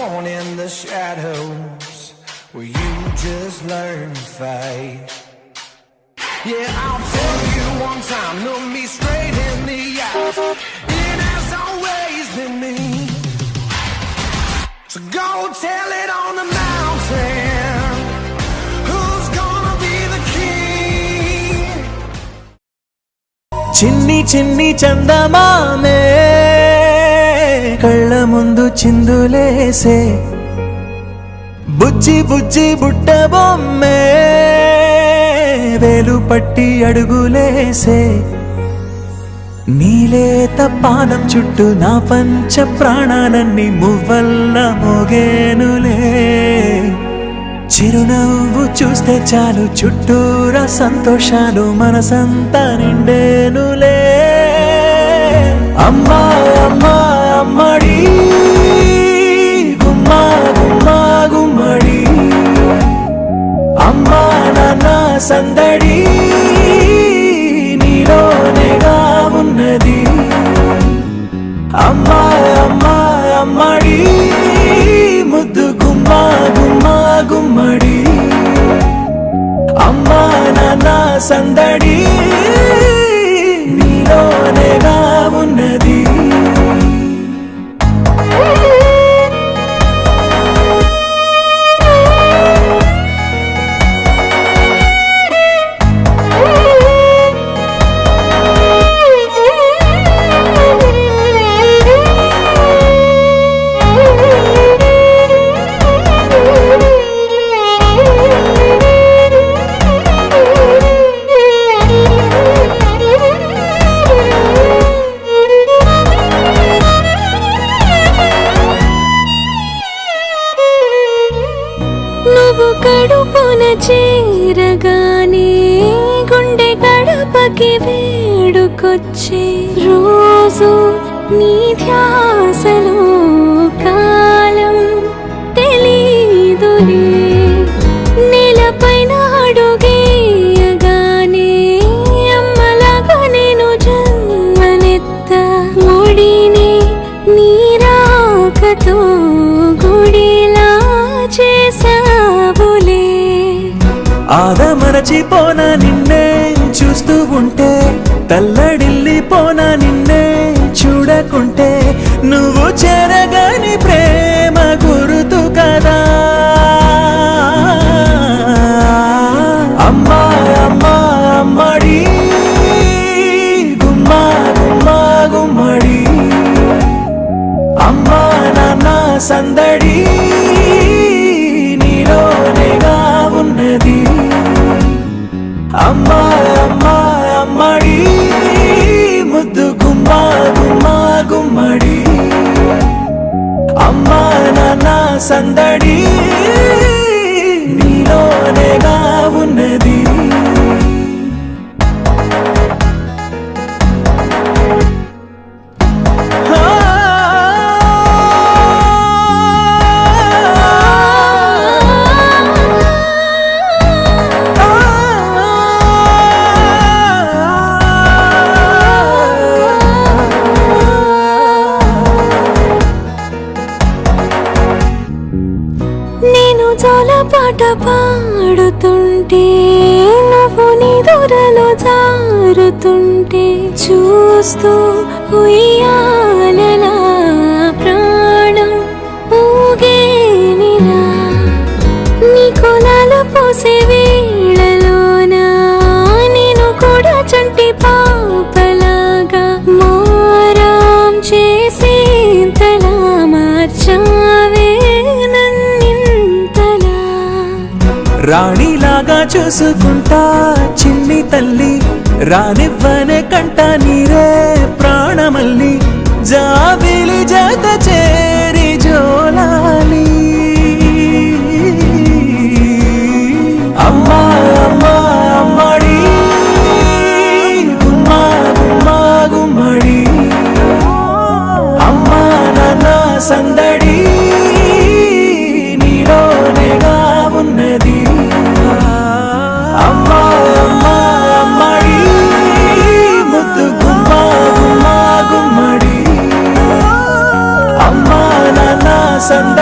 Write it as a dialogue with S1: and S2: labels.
S1: born in the shadows where you just learn to fight. Yeah, I'll tell you one time, look me straight in the eyes. It has always been me. So go tell it on the mountain. Who's gonna be the king?
S2: చిన్ని చిన్ని చందమామే కళ్ళ ముందు చిందులేసే బుజ్జి బుజ్జి బుట్ట బొమ్మే వేలు పట్టి అడుగులేసే నీలేత పానం చుట్టూ నా పంచ ప్రాణాలన్నీ మువ్వల్ల మోగేనులే చిరునవ్వు చూస్తే చాలు చుట్టూరా సంతోషాలు మనసంతా నిండేనులే అమ్మా అమ్మా అమ్మడి గుమ్మా గుమ్మా గుమ్మడి అమ్మా నాన్న సందడి నీలోనేగా ఉన్నది అమ్మా అమ్మా అమ్మడి ముద్దు గుమ్మా గుమ్మా గుమ్మడి అమ్మా నాన్న సందడి నీలోనేగా ఉన్నది
S3: కడుపున చేరగానే గుండె గడపకి వేడుకొచ్చే రోజు నీ ధ్యాసలో కాలం తెలీదులే నేలపైన అడుగేయగానే అమ్మలాగా నేను జన్మనెత్త ముడిని నీ రాకతో గుడిలా చేసావులే
S2: ఆదమరచిపోనా నిన్నే చూస్తూ ఉంటే తల్లడిల్లిపోనా నిన్నే చూడకుంటే నువ్వు చెరగని ప్రేమ గురుతు కదా అమ్మా అమ్మా అమ్మడి గుమ్మా గుమ్మా గుమ్మడి అమ్మా నాన్న సందడి నీలోనేగా ఉన్నది అమ్మా అమ్మా అమ్మడి ముద్దు గుమ్మా గుమ్మా గుమ్మడి అమ్మా నాన్న సందడి నీలోనేగా ఉన్నది
S3: పాట పాడుతుంటే నువ్వు నిదురలో జారుతుంటే చూస్తూ ఉయ్యాలలా ప్రాణం ఊగేనిలా నీ కొలాలు పోసే వేళలోనా నేను కూడా చంటి పాపలాగా మారాం చేసేంతలా మార్చావే
S2: రాణిలాగా చూసుకుంటా చిన్ని తల్లి రానివ్వనే కంట నీరే ప్రాణమల్లి జాబిలి జత చేరి జోలాలి అమ్మా అమ్మా అమ్మడి గుమ్మా గుమ్మా గుమ్మడి అమ్మా నాన్న సందడి నీలోనేగా ఉన్నది అమ్మా అమ్మా అమ్మడి ముద్దు గుమ్మా గుమ్మా గుమ్మడి అమ్మా నాన్న సందడి